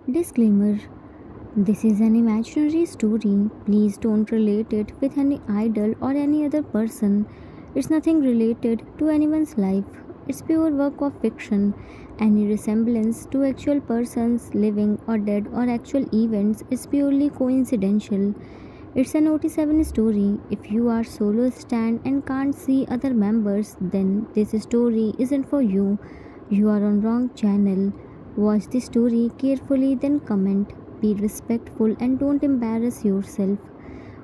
Disclaimer: this is an imaginary story. Please don't relate it with any idol or any other person. It's nothing related to anyone's life. It's pure work of fiction. Any resemblance to actual persons, living or dead, or actual events is purely coincidental. It's an OT7 story. If you are solo stand and can't see other members, then this story isn't for you. You are on wrong channel. Watch the story carefully, then comment. Be respectful and don't embarrass yourself.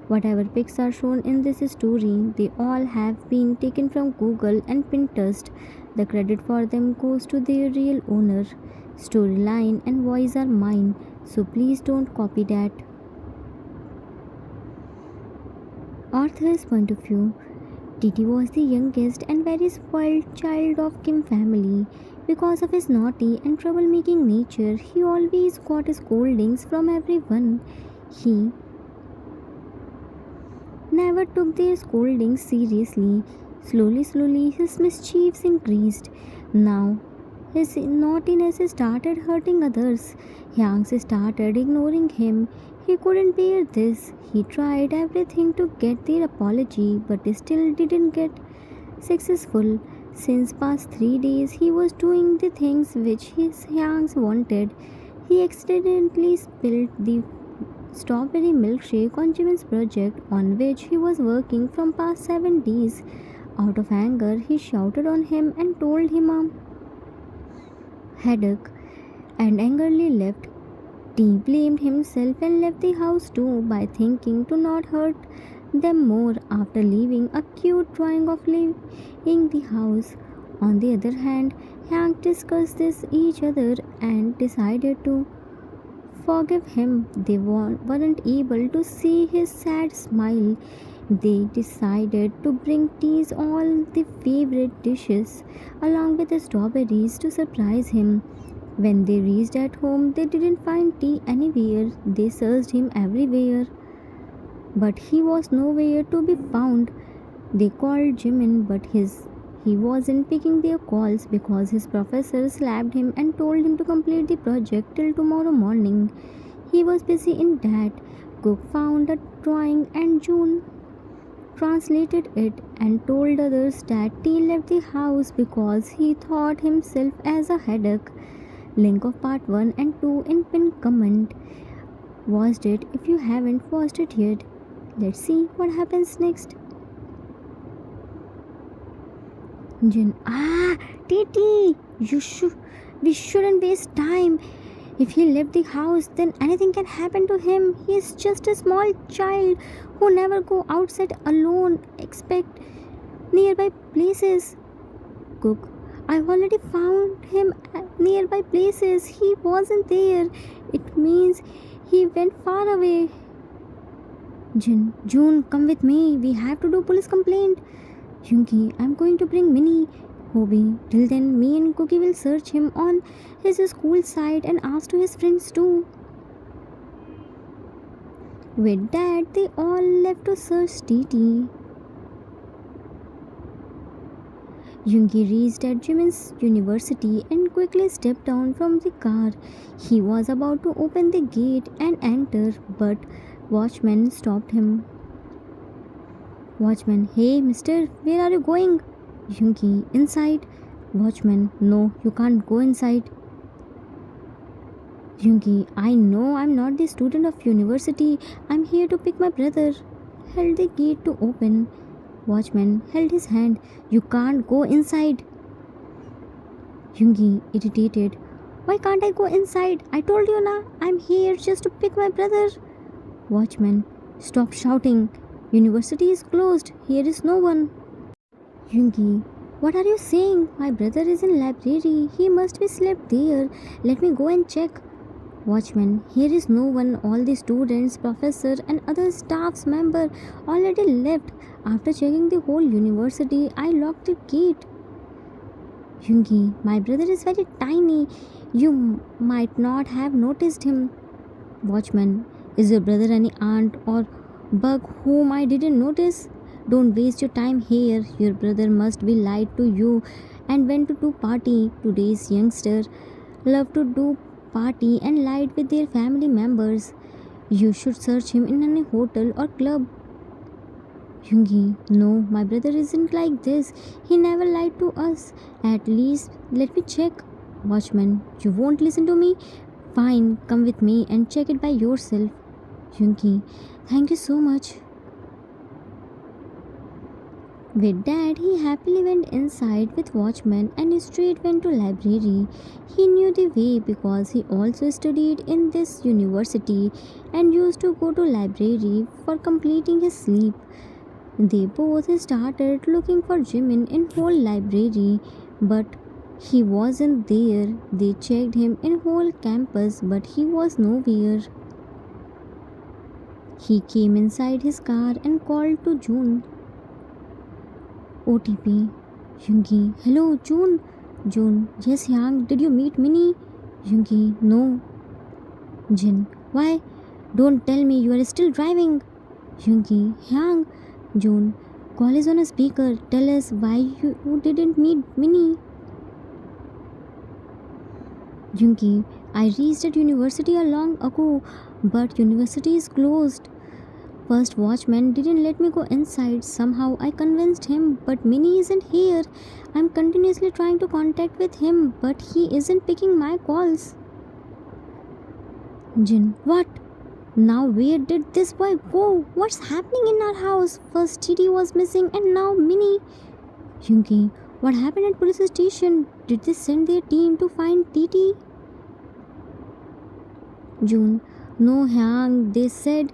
Whatever pics are shown in this story, they all have been taken from Google and Pinterest. The credit for them goes to their real owner. Storyline and voice are mine, so please don't copy that. Arthur's point of view. Titi was the youngest and very spoiled child of Kim family. Because of his naughty and troublemaking nature, he always got scoldings from everyone. He never took their scoldings seriously. Slowly, his mischiefs increased. Now, his naughtiness started hurting others. Yangs started ignoring him. He couldn't bear this. He tried everything to get their apology, but still didn't get successful. Since past 3 days, he was doing the things which his Yangs wanted. He accidentally spilled the strawberry milkshake on Jimin's project on which he was working from past 7 days. Out of anger, he shouted on him and told him a headache and angrily left. T blamed himself and left the house too by thinking to not hurt them more after leaving a cute drawing of leaving the house. On the other hand, Hank discussed this each other and decided to forgive him. They weren't able to see his sad smile. They decided to bring teas all the favorite dishes along with the strawberries to surprise him. When they reached at home, they didn't find tea anywhere. They searched him everywhere, but he was nowhere to be found. They called Jimin, but he wasn't picking their calls because his professor slapped him and told him to complete the project till tomorrow morning. He was busy in that. Cook found a drawing and June translated it and told others that T left the house because he thought himself as a headache. Link of part 1 and 2 in pinned comment. Watched it if you haven't watched it yet. Let's see what happens next. Jin, Titi, we shouldn't waste time. If he left the house, then anything can happen to him. He is just a small child who never go outside alone. Expect nearby places. Cook, I've already found him at nearby places. He wasn't there. It means he went far away. June, come with me. We have to do police complaint. Yunki, I'm going to bring Minnie. Hobie, till then, me and Cookie will search him on his school site and ask to his friends too. With that, they all left to search Titi. Yungi reached at Jimin's university and quickly stepped down from the car. He was about to open the gate and enter, but watchman stopped him. Watchman, hey mister, where are you going? Yungi, inside. Watchman, no, you can't go inside. Yungi, I know I'm not the student of university. I'm here to pick my brother. Held the gate to open. Watchman held his hand. You can't go inside. Yungi, irritated. Why can't I go inside? I told you na, I'm here just to pick my brother. Watchman, stop shouting. University is closed. Here is no one. Yungi, what are you saying? My brother is in library. He must be slept there. Let me go and check. Watchman, here is no one. All the students, professor and other staff's member already left. After checking the whole university, I locked the gate. Yungi, my brother is very tiny. You might not have noticed him. Watchman, is your brother any aunt or bug whom I didn't notice? Don't waste your time here. Your brother must be lied to you and went to party. Today's youngster love to do party and lied with their family members. You should search him in a hotel or club. Yoongi, no, my brother isn't like this. He never lied to us. At least let me check. Watchman, you won't listen to me? Fine, come with me and check it by yourself. Yoongi, thank you so much. With that, he happily went inside with Watchman and straight went to library. He knew the way because he also studied in this university and used to go to library for completing his sleep. They both started looking for Jimin in whole library, but he wasn't there. They checked him in whole campus, but he was nowhere. He came inside his car and called to June. OTP. Yoongi, hello June. June, yes Yang, did you meet Minnie? Yoongi, no. Jin, why? Don't tell me you are still driving. Yoongi, Yang. June, call is on a speaker. Tell us why you didn't meet Minnie. Yoongi, I reached at university a long ago, but university is closed. First watchman didn't let me go inside. Somehow I convinced him, but Minnie isn't here. I'm continuously trying to contact with him, but he isn't picking my calls. Jin, what? Now where did this boy go? What's happening in our house? First TT was missing and now Minnie. Yoongi, what happened at police station? Did they send their team to find TT? June, no Hyang, they said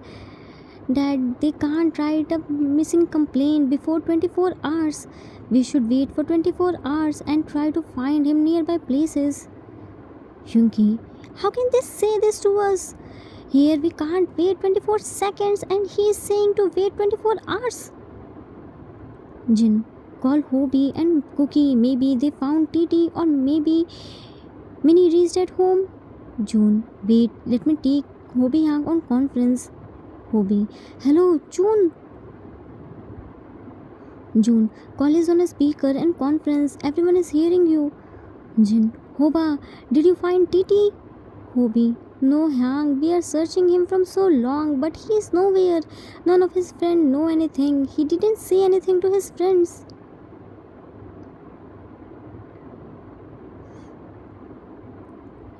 that they can't write a missing complaint before 24 hours. We should wait for 24 hours and try to find him nearby places. Yoongi, how can they say this to us? Here we can't wait 24 seconds and he is saying to wait 24 hours. Jin, call Hobie and Cookie. Maybe they found TT or maybe Minnie reached at home. June, wait, let me take Hobie Yang on conference. Hobie, hello June. June, call is on a speaker and conference. Everyone is hearing you. Jin, Hoba, did you find TT? Hobie, no Hyang, we are searching him from so long, but he is nowhere. None of his friends know anything. He didn't say anything to his friends.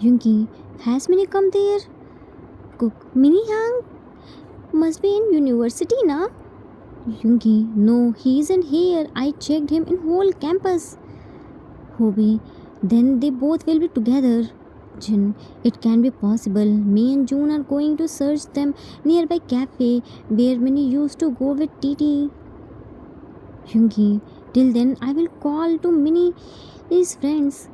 Yoongi, has Minnie come there? Cook, Minnie Hyang must be in university na? Yoongi, no, he isn't here. I checked him in whole campus. Hobie, then they both will be together. Jin, it can be possible. Me and June are going to search them nearby cafe where Minnie used to go with TT. Yoongi, till then I will call to Minnie's friends.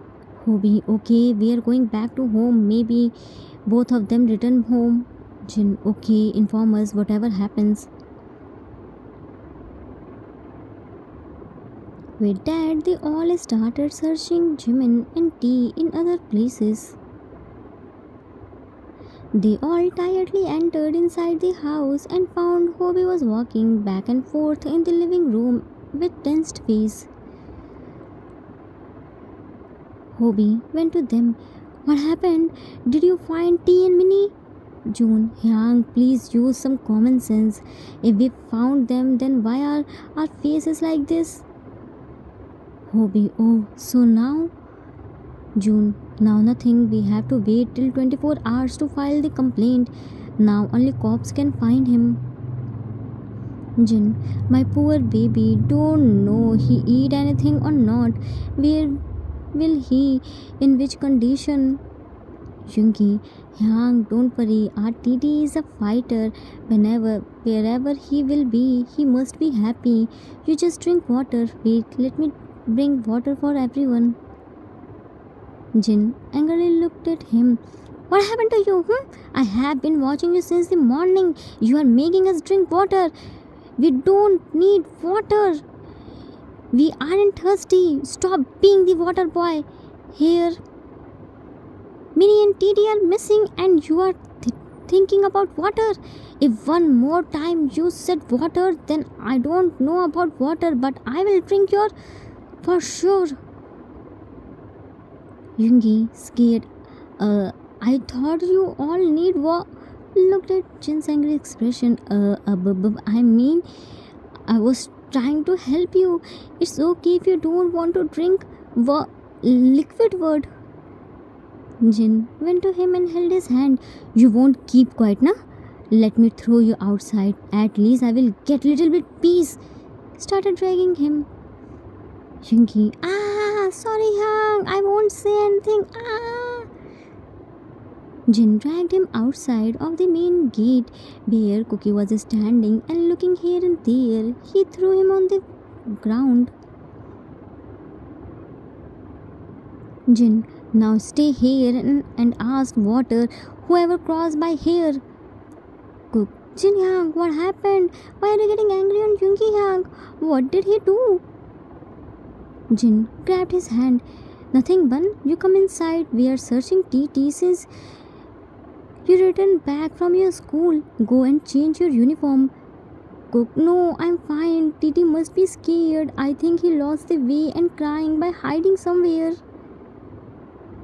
Hobie, okay, we are going back to home. Maybe both of them return home. Jin, okay, inform us whatever happens. With that, they all started searching Jimin and T in other places. They all tiredly entered inside the house and found Hobie was walking back and forth in the living room with tensed face. Hobie went to them. What happened? Did you find T and Minnie? June, Hyang, please use some common sense. If we found them, then why are our faces like this? Hobie, oh, so now? June, now nothing. We have to wait till 24 hours to file the complaint. Now only cops can find him. Jin, my poor baby, don't know he eat anything or not. Where will he? In which condition? Yoongi, Hyang, don't worry. Our TT is a fighter. Wherever he will be, he must be happy. You just drink water. Wait, let me bring water for everyone. Jin angrily looked at him. What happened to you? I have been watching you since the morning. You are making us drink water. We don't need water. We aren't thirsty. Stop being the water boy. Here, Minnie and TT are missing and you are thinking about water. If one more time you said water, then I don't know about water, but I will drink your for sure. Yoongi, scared I thought you all need Looked at Jin's angry expression. I mean, I was trying to help you. It's okay if you don't want to drink liquid word. Jin went to him and held his hand. You won't keep quiet, na? Let me throw you outside. At least I will get little bit peace. Started dragging him. Yunki, sorry, Hang. I won't say anything. Jin dragged him outside of the main gate where Cookie was standing and looking here and there. He threw him on the ground. Jin, now stay here and ask water whoever crossed by here. Cook, Jin Yang, what happened? Why are you getting angry on Yunki Yang? What did he do? Jin grabbed his hand. Nothing, Bun. You come inside. We are searching TT since you returned back from your school. Go and change your uniform. Cook, no, I'm fine. TT must be scared. I think he lost the way and crying by hiding somewhere.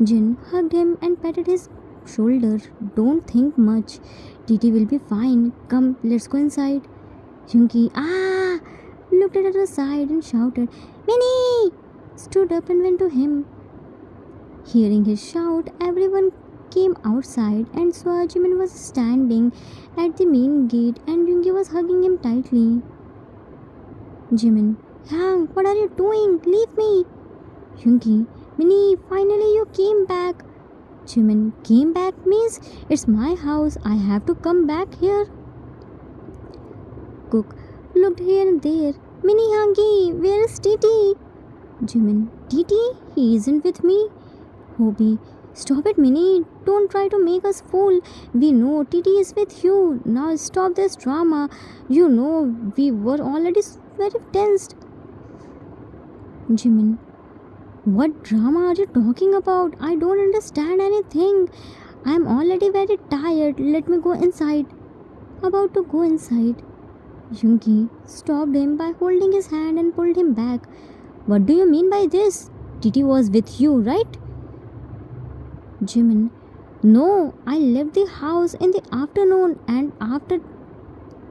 Jin hugged him and patted his shoulder. Don't think much. TT will be fine. Come, let's go inside. Yunki, looked at her side and shouted, Minnie! Stood up and went to him. Hearing his shout, everyone came outside and saw Jimin was standing at the main gate and Yunki was hugging him tightly. Jimin, Yang, what are you doing? Leave me. Yunki, Minnie, finally you came back. Jimin, came back means it's my house. I have to come back here. Cook looked here and there. Minnie Hangi, where is Titi? Jimin, Titi? He isn't with me. Hobie, stop it, Minnie. Don't try to make us fool. We know Titi is with you. Now stop this drama. You know we were already very tensed. Jimin, what drama are you talking about? I don't understand anything. I'm already very tired. Let me go inside. About to go inside. Yunki stopped him by holding his hand and pulled him back. What do you mean by this? Titi was with you, right? Jimin, no, I left the house in the afternoon and after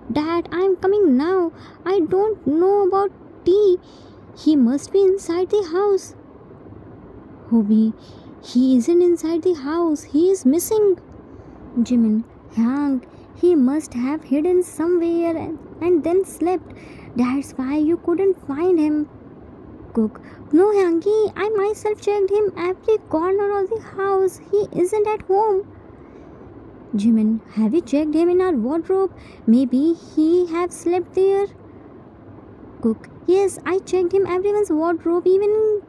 that I'm coming now. I don't know about T. He must be inside the house. Hobie, he isn't inside the house. He is missing. Jimin, Yang, he must have hidden somewhere and then slept. That's why you couldn't find him. Cook, no, Yangi, I myself checked him every corner of the house. He isn't at home. Jimin, have you checked him in our wardrobe? Maybe he have slept there. Cook, yes, I checked him everyone's wardrobe, even in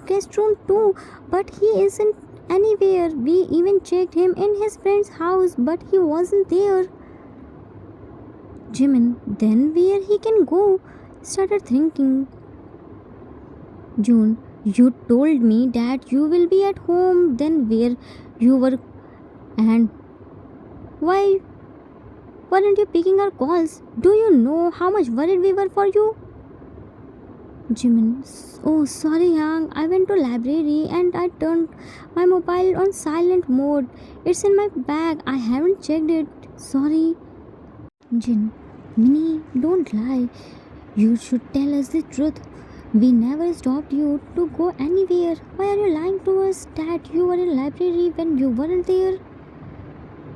guest room too, but he isn't anywhere. We even checked him in his friend's house, but he wasn't there. Jimin, then where he can go? Started thinking. June, you told me that you will be at home, then where you were and why weren't you picking our calls? Do you know how much worried we were for you? Jimin, oh sorry Yang, I went to library and I turned my mobile on silent mode. It's in my bag, I haven't checked it. Sorry. Jin, Minnie, don't lie. You should tell us the truth. We never stopped you to go anywhere. Why are you lying to us that you were in library when you weren't there?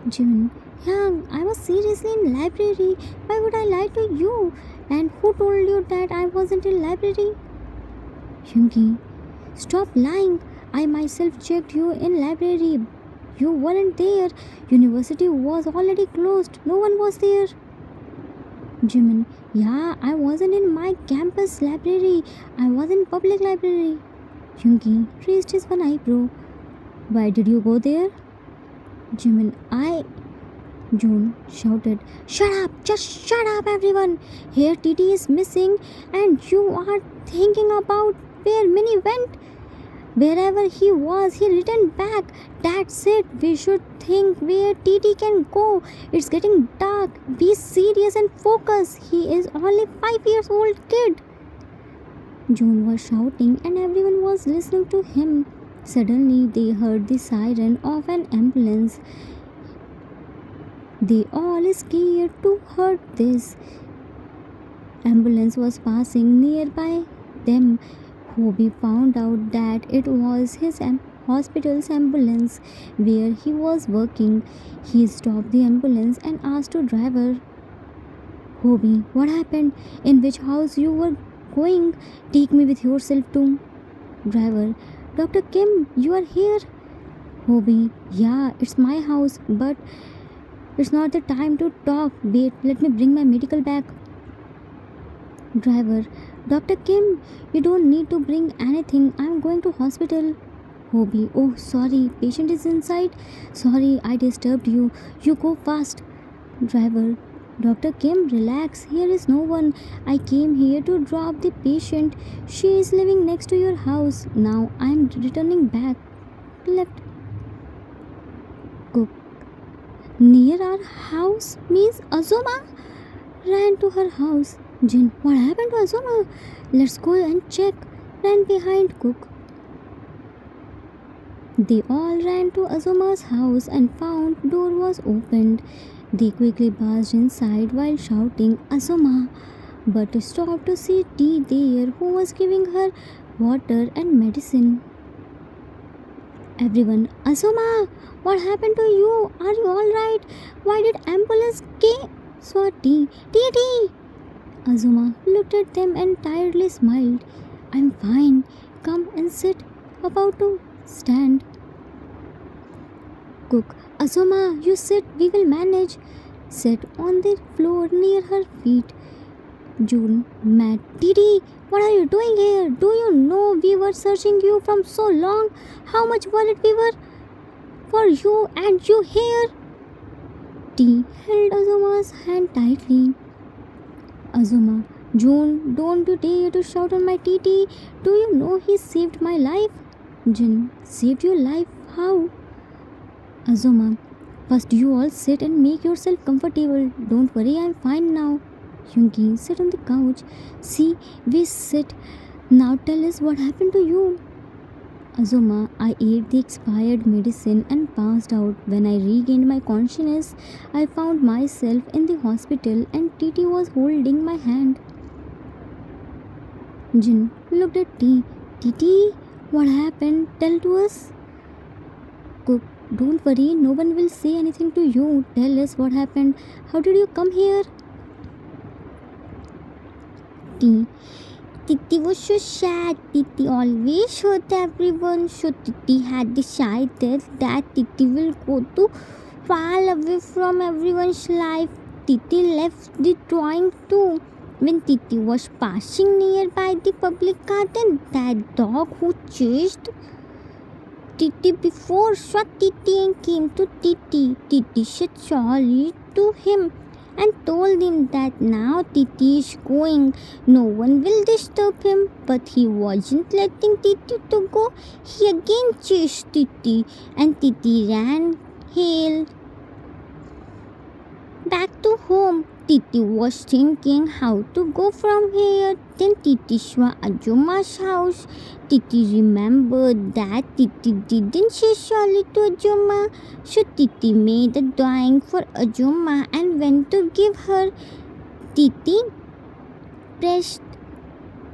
Jimin, Yang, I was seriously in library. Why would I lie to you? And who told you that I wasn't in library? Yunki, stop lying. I myself checked you in library. You weren't there. University was already closed. No one was there. Jimin, yeah, I wasn't in my campus library. I was in public library. Yunki raised his one eyebrow. Why did you go there? Jimin, June shouted, Shut up! Just shut up, everyone! Here Titi is missing and you are thinking about where Minnie went. Wherever he was, he returned back. That's it. We should think where Titi can go. It's getting dark. Be serious and focus. He is only 5 years old kid. June was shouting and everyone was listening to him. Suddenly, they heard the siren of an ambulance. They all scared to heard this. Ambulance was passing nearby them. Hobie found out that it was his hospital's ambulance where he was working. He stopped the ambulance and asked the driver, Hobie, what happened? In which house you were going? Take me with yourself too. Driver, Dr. Kim, you are here? Hobie, yeah, it's my house, but it's not the time to talk. Wait, let me bring my medical bag. Driver, Dr. Kim, you don't need to bring anything. I'm going to hospital. Hobie, oh sorry, patient is inside. Sorry, I disturbed you. You go fast. Driver, Dr. Kim, relax. Here is no one. I came here to drop the patient. She is living next to your house. Now I'm returning back. Left. Cook. Near our house means Azuma ran to her house. Jin, what happened to Azuma? Let's go and check. Ran behind Cook. They all ran to Azuma's house and found door was opened. They quickly barged inside while shouting Azuma, but stopped to see Tea there who was giving her water and medicine. Everyone, Azuma, what happened to you? Are you alright? Why did ambulance came? Saw Tea. Tea. Azuma looked at them and tiredly smiled. I'm fine. Come and sit. About to stand. Cook, Azuma, you sit. We will manage. Sat on the floor near her feet. June, mad. Didi, what are you doing here? Do you know we were searching you from so long? How much worried we were for you and you here? T held Azuma's hand tightly. Azuma, June, don't you dare to shout on my TT. Do you know he saved my life? Jin, saved your life? How? Azuma, first you all sit and make yourself comfortable. Don't worry, I'm fine now. Yungi, sit on the couch. See, we sit. Now tell us what happened to you. Azuma, I ate the expired medicine and passed out. When I regained my consciousness, I found myself in the hospital and Titi was holding my hand. Jin looked at T. Titi, what happened? Tell to us. Cook, don't worry, no one will say anything to you. Tell us what happened. How did you come here? T. Titi was so sad. Titi always hurt everyone. So Titi had decided that Titi will go to far away from everyone's life. Titi left the drawing too. When Titi was passing nearby the public garden, that dog who chased Titi before saw Titi and came to Titi. Titi said sorry to him and told him that now Titi is going. No one will disturb him, but he wasn't letting Titi to go. He again chased Titi and Titi ran, hailed back to home. Titi was thinking how to go from here. Then Titi saw Ajuma's house. Titi remembered that Titi didn't say sorry to Ajuma. So Titi made a drawing for Ajuma and went to give her. Titi pressed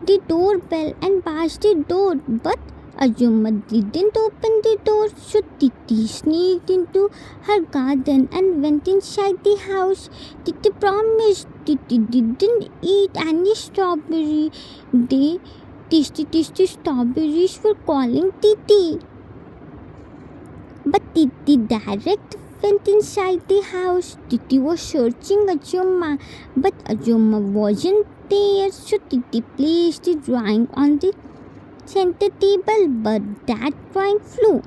the doorbell and barged the door, but Ajuma didn't open the door, so Titi sneaked into her garden and went inside the house. Titi promised Titi didn't eat any strawberry. The tasty strawberries were calling Titi. But Titi direct went inside the house. Titi was searching Ajuma, but Ajuma wasn't there, so Titi placed the drawing on the center table, but that drawing flew.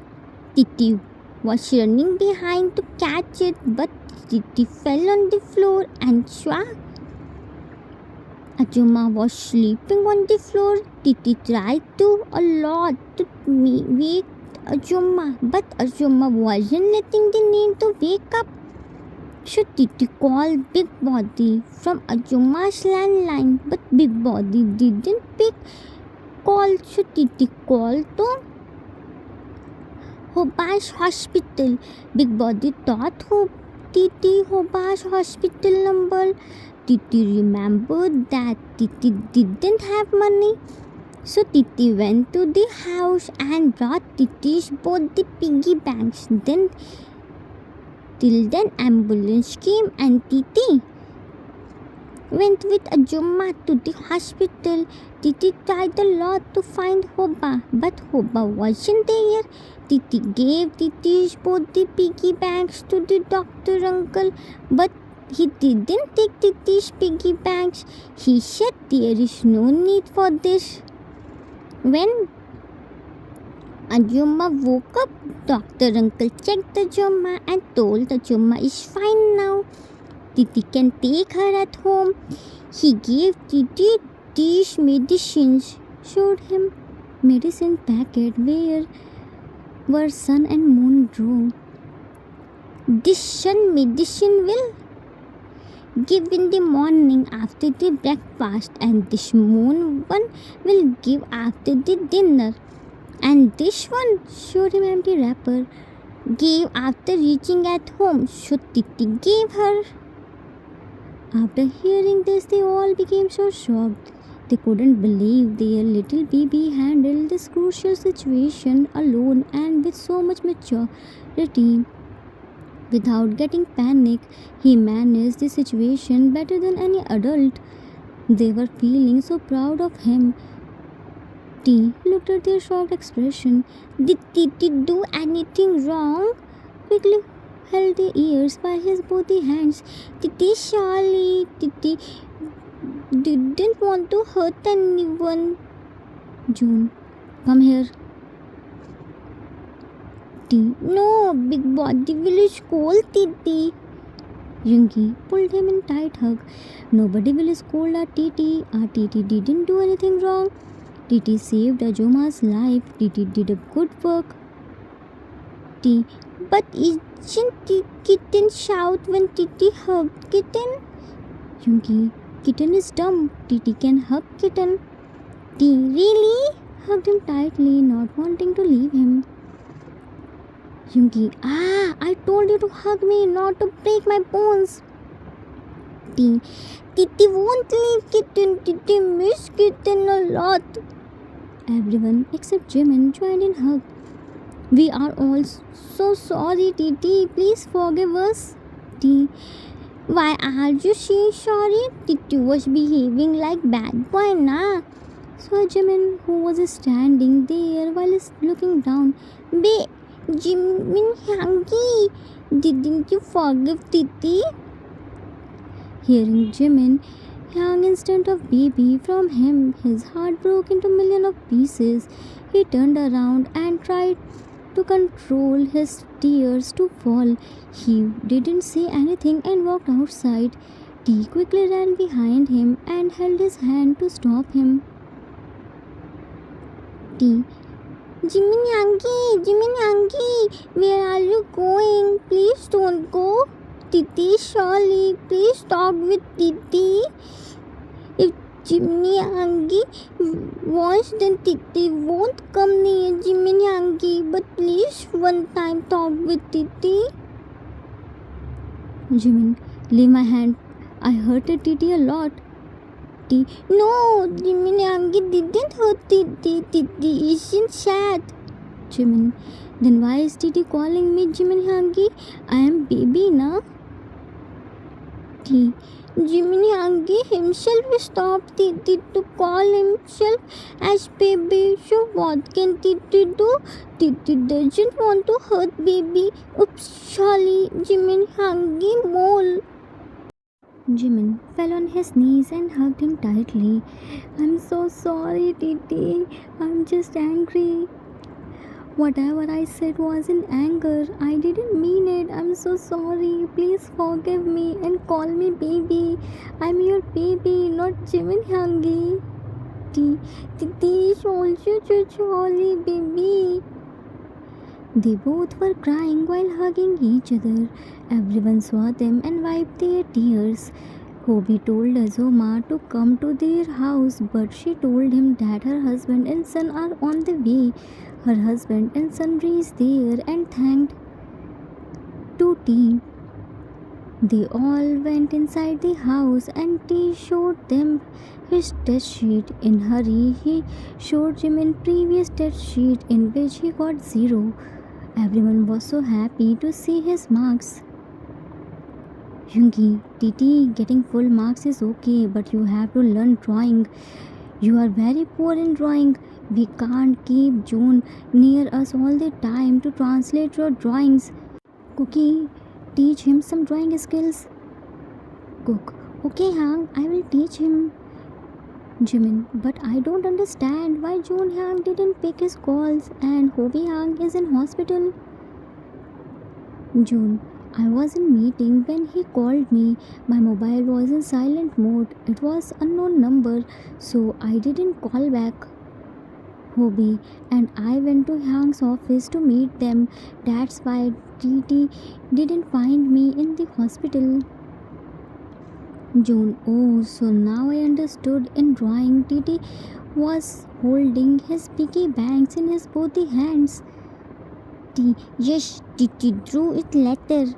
Titi was running behind to catch it, but Titi fell on the floor and saw Ajuma was sleeping on the floor. Titi tried to a lot to wake Ajuma, but Ajuma wasn't letting the need to wake up. So Titi called Big Body from Ajuma's landline, but Big Body didn't pick call. So Titi called to Hobash Hospital. Big Body thought Titi Hobash Hospital number. Titi remembered that Titi didn't have money. So Titi went to the house and brought Titi's both the piggy banks. Till then ambulance came and Titi went with Ajumma to the hospital. Titi tried a lot to find Hoba, but Hoba wasn't there. Titi gave Titi's both the piggy banks to the doctor uncle, but he didn't take Titi's piggy banks. He said there is no need for this. When Ajumma woke up, Doctor Uncle checked Ajumma and told Ajumma is fine now. Titi can take her at home. He gave Titi these medicines, showed him medicine packet where were sun and moon draw. This sun medicine will give in the morning after the breakfast, and this moon one will give after the dinner, and this one, showed him empty wrapper, gave after reaching at home. So Titi gave her. After hearing this, they all became so shocked. They couldn't believe their little baby handled this crucial situation alone and with so much maturity. Without getting panic, he managed the situation better than any adult. They were feeling so proud of him. T looked at their shocked expression. Did Titi do anything wrong? Quickly held their ears by his both the hands. Titi surely, Titi didn't want to hurt anyone. June, come here. T, no, Big Body will scold Titi. Yungi pulled him in tight hug. Nobody will scold our Titi. Our Titi didn't do anything wrong. Titi saved Ajuma's life. Titi did a good work. T, but isn't kitten shout when Titi hugged kitten? Yungi, kitten is dumb. Titi can hug kitten. T, really? Hugged him tightly, not wanting to leave him. Yungi, I told you to hug me, not to break my bones. T, Titi won't leave kitten. Titi miss kitten a lot. Everyone except Jimin joined in hug. We are all so sorry, Titi. Please forgive us. T, why are you saying sorry? Titi was behaving like bad boy, na? So Jimin, who was standing there while looking down, Jimin Hangi, didn't you forgive Titi? Hearing Jimin, Hyang instant of baby from him, his heart broke into million of pieces. He turned around and tried to control his tears to fall. He didn't say anything and walked outside. T quickly ran behind him and held his hand to stop him. T, Jimin Yangi, where are you going? Please don't go. Titi, surely, please talk with Titi. If Jimin Yangi wants, then Titi won't come near Jimin Yangi. But please, one time talk with Titi. Jimin, leave my hand. I hurted Titi a lot. T, no, Jimin Yangi didn't hurt Titi. Titi isn't sad. Jimin, then why is Titi calling me Jimin Yangi? I am baby, na? T, Jimin Yangi himself stopped Titi to call himself as baby. So what can Titi do? Titi doesn't want to hurt baby. Oops, sorry, Jimin Yangi mole. Jimin fell on his knees and hugged him tightly. I'm so sorry, Titi. I'm just angry. Whatever I said was in anger. I didn't mean it. I'm so sorry. Please forgive me and call me baby. I'm your baby, not Jimin Hangi. Titi is also so sorry, baby. They both were crying while hugging each other. Everyone saw them and wiped their tears. Kobi told Azuma to come to their house, but she told him that her husband and son are on the way. Her husband and son reached there and thanked to T. They all went inside the house and T showed them his test sheet. In hurry, he showed Jimin previous test sheet in which he got 0. Everyone was so happy to see his marks. Hyungi, TT, getting full marks is okay, but you have to learn drawing. You are very poor in drawing. We can't keep June near us all the time to translate your drawings. Cookie, teach him some drawing skills. Cook, okay, Hang, I will teach him. Jimin, but I don't understand why June Hang didn't pick his calls and Hobie Hang is in hospital. June, I was in meeting when he called me. My mobile was in silent mode. It was unknown number, so I didn't call back. Hobie, and I went to Hang's office to meet them. That's why TT didn't find me in the hospital. June, oh, so now I understood. In drawing, TT was holding his piggy banks in his both the hands. Yes, TT drew it later.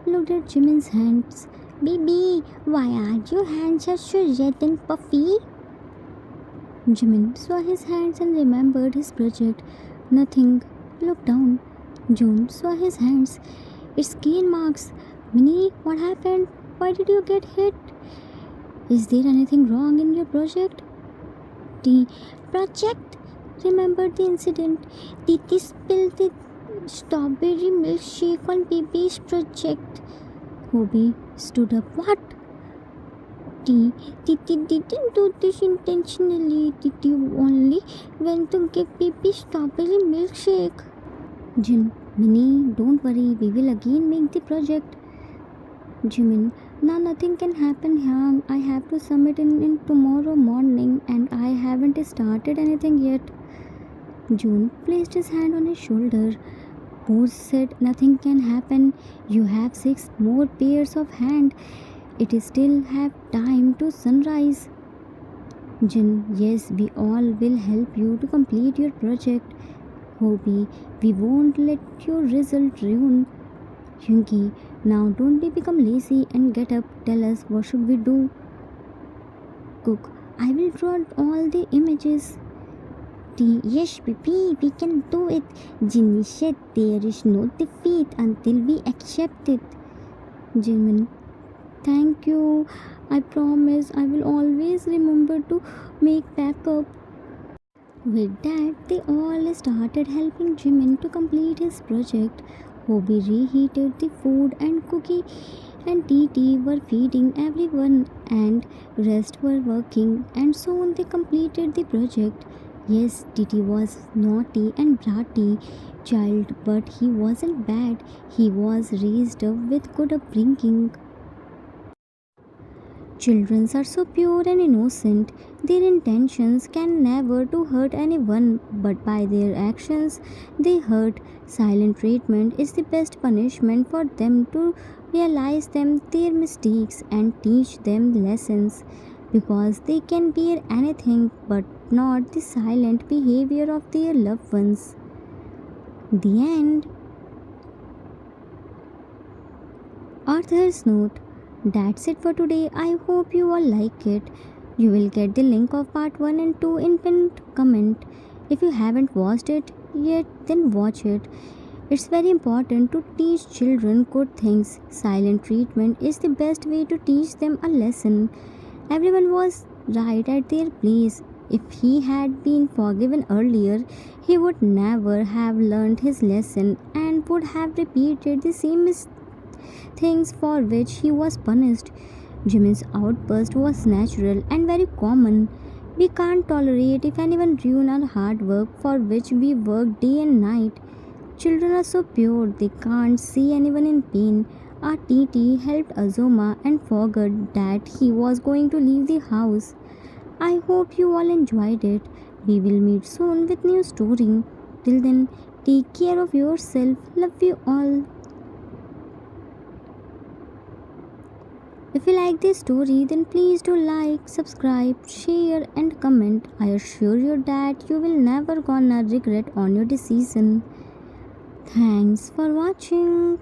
Looked at Jimin's hands. Baby, why are your hands so red and puffy? Jimin saw his hands and remembered his project. Nothing. Looked down. June saw his hands. It's skin marks. Minnie, what happened? Why did you get hit? Is there anything wrong in your project? T. Project? Remembered the incident. Titi spilled the strawberry milkshake on baby's project. Hobie stood up. What? T. Titi didn't do this intentionally. Titi only went to give baby strawberry milkshake. Jin, Minnie, don't worry. We will again make the project. Jimin, now nothing can happen here. I have to submit in tomorrow morning and I haven't started anything yet. June placed his hand on his shoulder. Bose said nothing can happen. You have 6 more pairs of hand. It is still have time to sunrise. Jin, yes, we all will help you to complete your project. Hobie, we won't let your result ruin. Hyungi, now don't become lazy and get up. Tell us what should we do. Cook, I will draw all the images. T, yes, baby, we can do it. Jinny said there is no defeat until we accept it. Jimin, thank you. I promise I will always remember to make backup. With that, they all started helping Jimin to complete his project. Hobie reheated the food and Cookie and TT were feeding everyone and rest were working and soon they completed the project. Yes, TT was naughty and bratty child but he wasn't bad. He was raised up with good upbringing. Children are so pure and innocent. Their intentions can never to hurt anyone, but by their actions they hurt. Silent treatment is the best punishment for them to realize them their mistakes and teach them lessons because they can bear anything but not the silent behavior of their loved ones. The end. Author's note. That's it for today. I hope you all like it. You will get the link of part 1 and 2 in pinned comment. If you haven't watched it yet, then watch it. It's very important to teach children good things. Silent treatment is the best way to teach them a lesson. Everyone was right at their place. If he had been forgiven earlier, he would never have learned his lesson and would have repeated the same things for which he was punished. Jimin's outburst was natural and very common. We can't tolerate if anyone ruin our hard work for which we work day and night. Children are so pure, they can't see anyone in pain. Our TT helped Azuma and forgot that he was going to leave the house. I hope you all enjoyed it. We will meet soon with new story. Till then, take care of yourself. Love you all. If you like this story, then please do like, subscribe, share, and comment. I assure you that you will never gonna regret on your decision. Thanks for watching.